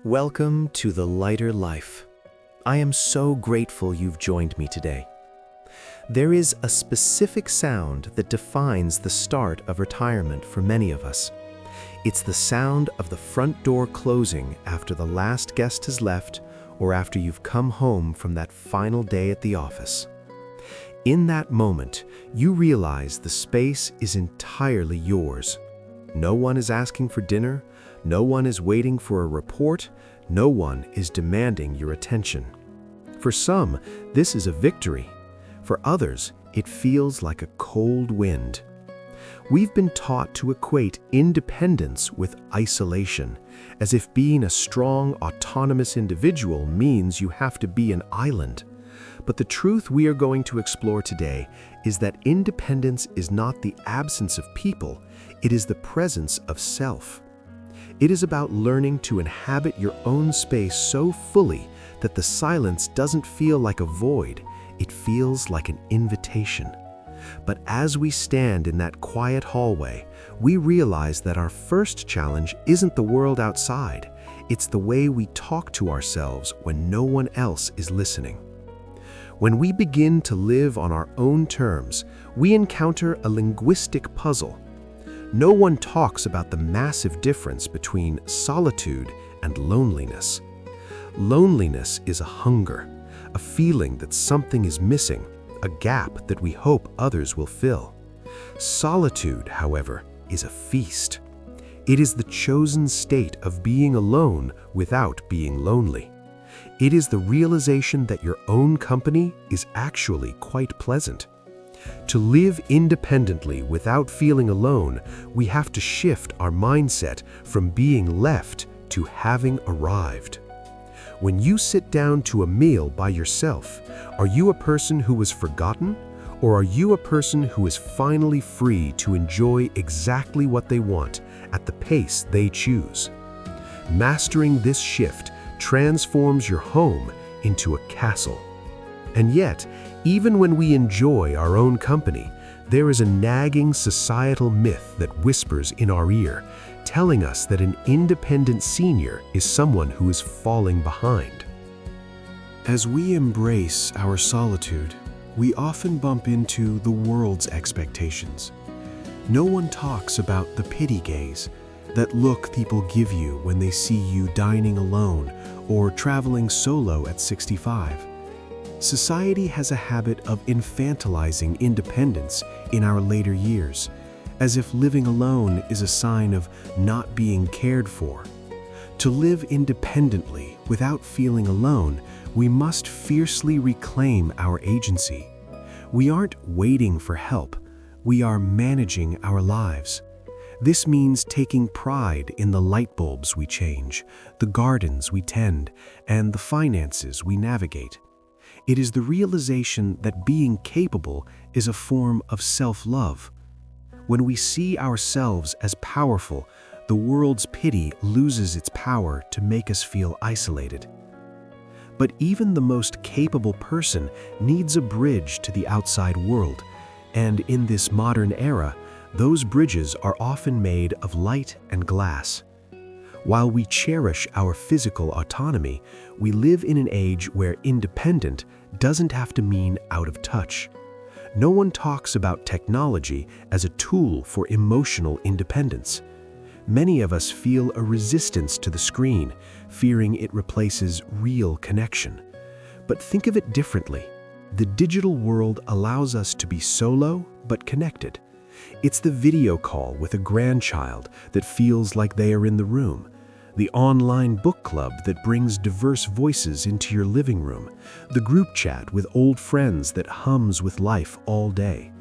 Welcome to the Lighter Life. I am so grateful you've joined me today. There is a specific sound that defines the start of retirement for many of us. It's the sound of the front door closing after the last guest has left or after you've come home from that final day at the office. In that moment, you realize the space is entirely yours. No one is asking for dinner, no one is waiting for a report, no one is demanding your attention. For some, this is a victory. For others, it feels like a cold wind. We've been taught to equate independence with isolation, as if being a strong, autonomous individual means you have to be an island. But the truth we are going to explore today is that independence is not the absence of people, it is the presence of self. It is about learning to inhabit your own space so fully that the silence doesn't feel like a void, it feels like an invitation. But as we stand in that quiet hallway, we realize that our first challenge isn't the world outside, it's the way we talk to ourselves when no one else is listening. When we begin to live on our own terms, we encounter a linguistic puzzle. No one talks about the massive difference between solitude and loneliness. Loneliness is a hunger, a feeling that something is missing, a gap that we hope others will fill. Solitude, however, is a feast. It is the chosen state of being alone without being lonely. It is the realization that your own company is actually quite pleasant. To live independently without feeling alone, we have to shift our mindset from being left to having arrived. When you sit down to a meal by yourself, are you a person who was forgotten, or are you a person who is finally free to enjoy exactly what they want at the pace they choose? Mastering this shift transforms your home into a castle. And yet, even when we enjoy our own company, there is a nagging societal myth that whispers in our ear, telling us that an independent senior is someone who is falling behind. As we embrace our solitude, we often bump into the world's expectations. No one talks about the pity gaze, that look people give you when they see you dining alone or traveling solo at 65. Society has a habit of infantilizing independence in our later years, as if living alone is a sign of not being cared for. To live independently without feeling alone, we must fiercely reclaim our agency. We aren't waiting for help, we are managing our lives. This means taking pride in the light bulbs we change, the gardens we tend, and the finances we navigate. It is the realization that being capable is a form of self-love. When we see ourselves as powerful, the world's pity loses its power to make us feel isolated. But even the most capable person needs a bridge to the outside world, and in this modern era, those bridges are often made of light and glass. While we cherish our physical autonomy, we live in an age where independent doesn't have to mean out of touch. No one talks about technology as a tool for emotional independence. Many of us feel a resistance to the screen, fearing it replaces real connection. But think of it differently. The digital world allows us to be solo but connected. It's the video call with a grandchild that feels like they are in the room, the online book club that brings diverse voices into your living room, the group chat with old friends that hums with life all day.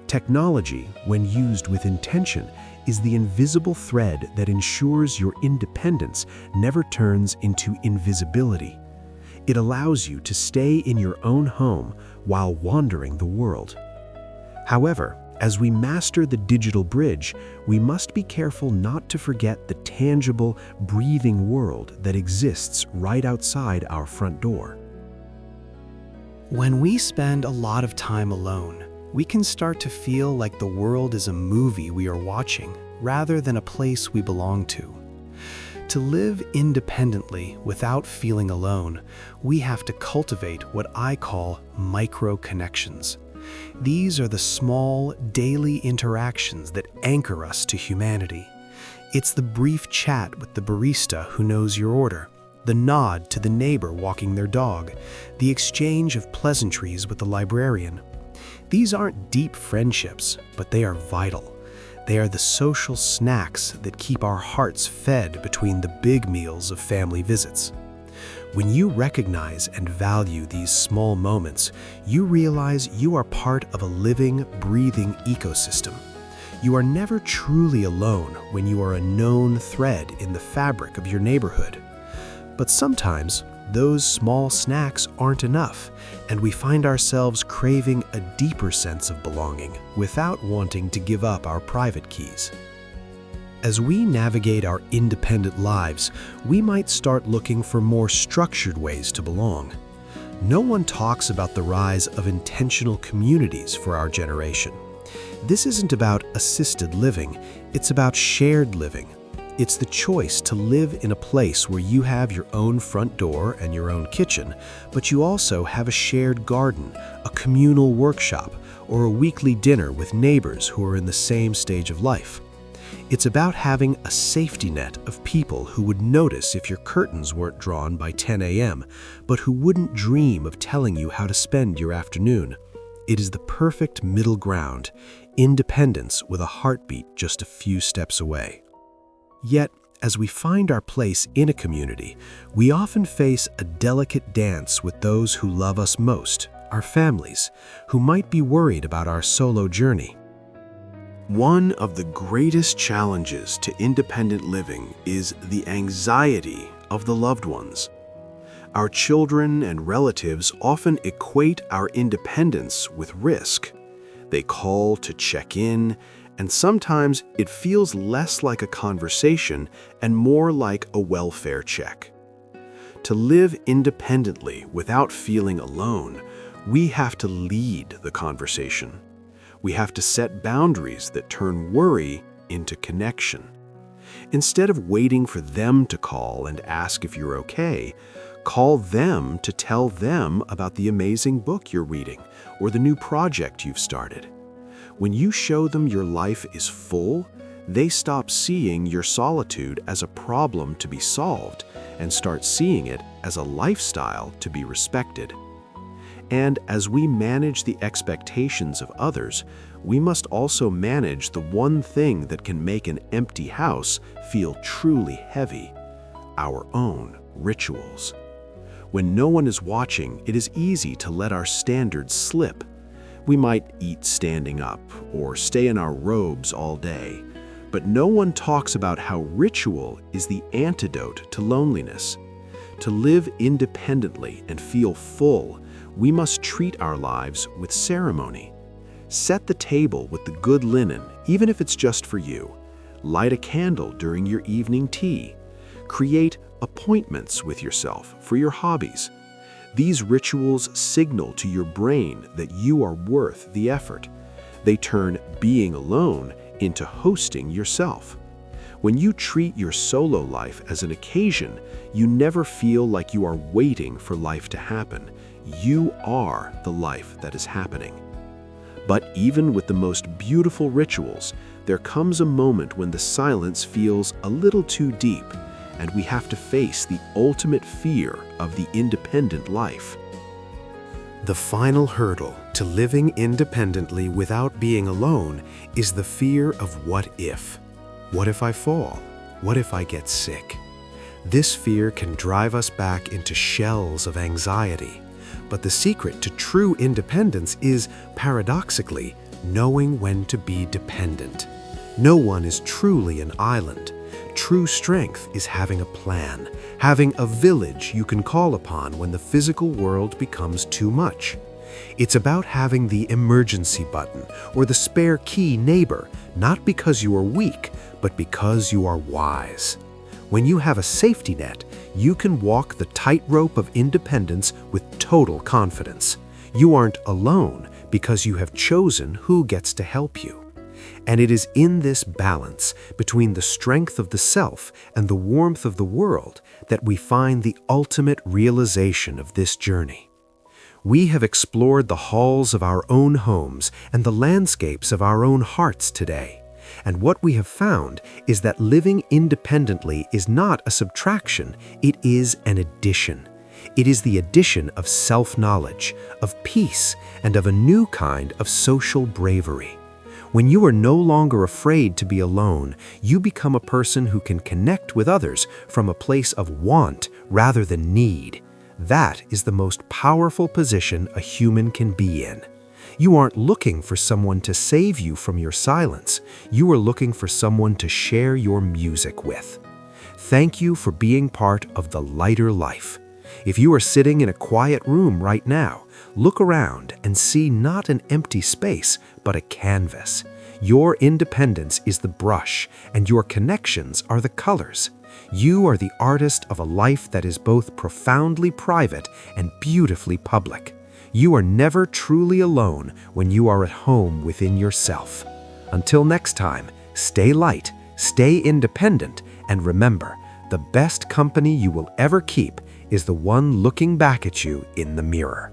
Technology, when used with intention, is the invisible thread that ensures your independence never turns into invisibility. It allows you to stay in your own home while wandering the world. However, as we master the digital bridge, we must be careful not to forget the tangible, breathing world that exists right outside our front door. When we spend a lot of time alone, we can start to feel like the world is a movie we are watching rather than a place we belong to. To live independently without feeling alone, we have to cultivate what I call micro-connections. These are the small, daily interactions that anchor us to humanity. It's the brief chat with the barista who knows your order, the nod to the neighbor walking their dog, the exchange of pleasantries with the librarian. These aren't deep friendships, but they are vital. They are the social snacks that keep our hearts fed between the big meals of family visits. When you recognize and value these small moments, you realize you are part of a living, breathing ecosystem. You are never truly alone when you are a known thread in the fabric of your neighborhood. But sometimes, those small snacks aren't enough, and we find ourselves craving a deeper sense of belonging without wanting to give up our private keys. As we navigate our independent lives, we might start looking for more structured ways to belong. No one talks about the rise of intentional communities for our generation. This isn't about assisted living, it's about shared living. It's the choice to live in a place where you have your own front door and your own kitchen, but you also have a shared garden, a communal workshop, or a weekly dinner with neighbors who are in the same stage of life. It's about having a safety net of people who would notice if your curtains weren't drawn by 10 a.m., but who wouldn't dream of telling you how to spend your afternoon. It is the perfect middle ground, independence with a heartbeat just a few steps away. Yet, as we find our place in a community, we often face a delicate dance with those who love us most, our families, who might be worried about our solo journey. One of the greatest challenges to independent living is the anxiety of the loved ones. Our children and relatives often equate our independence with risk. They call to check in, and sometimes it feels less like a conversation and more like a welfare check. To live independently without feeling alone, we have to lead the conversation. We have to set boundaries that turn worry into connection. Instead of waiting for them to call and ask if you're okay, call them to tell them about the amazing book you're reading or the new project you've started. When you show them your life is full, they stop seeing your solitude as a problem to be solved and start seeing it as a lifestyle to be respected. And as we manage the expectations of others, we must also manage the one thing that can make an empty house feel truly heavy: our own rituals. When no one is watching, it is easy to let our standards slip. We might eat standing up or stay in our robes all day, but no one talks about how ritual is the antidote to loneliness. To live independently and feel full, we must treat our lives with ceremony. Set the table with the good linen, even if it's just for you. Light a candle during your evening tea. Create appointments with yourself for your hobbies. These rituals signal to your brain that you are worth the effort. They turn being alone into hosting yourself. When you treat your solo life as an occasion, you never feel like you are waiting for life to happen. You are the life that is happening. But even with the most beautiful rituals, there comes a moment when the silence feels a little too deep, and we have to face the ultimate fear of the independent life. The final hurdle to living independently without being alone is the fear of what if. What if I fall? What if I get sick? This fear can drive us back into shells of anxiety. But the secret to true independence is, paradoxically, knowing when to be dependent. No one is truly an island. True strength is having a plan, having a village you can call upon when the physical world becomes too much. It's about having the emergency button or the spare key neighbor, not because you are weak, but because you are wise. When you have a safety net, you can walk the tightrope of independence with total confidence. You aren't alone because you have chosen who gets to help you. And it is in this balance between the strength of the self and the warmth of the world that we find the ultimate realization of this journey. We have explored the halls of our own homes and the landscapes of our own hearts today. And what we have found is that living independently is not a subtraction, it is an addition. It is the addition of self-knowledge, of peace, and of a new kind of social bravery. When you are no longer afraid to be alone, you become a person who can connect with others from a place of want rather than need. That is the most powerful position a human can be in. You aren't looking for someone to save you from your silence. You are looking for someone to share your music with. Thank you for being part of the lighter life. If you are sitting in a quiet room right now, look around and see not an empty space, but a canvas. Your independence is the brush, and your connections are the colors. You are the artist of a life that is both profoundly private and beautifully public. You are never truly alone when you are at home within yourself. Until next time, stay light, stay independent, and remember, the best company you will ever keep is the one looking back at you in the mirror.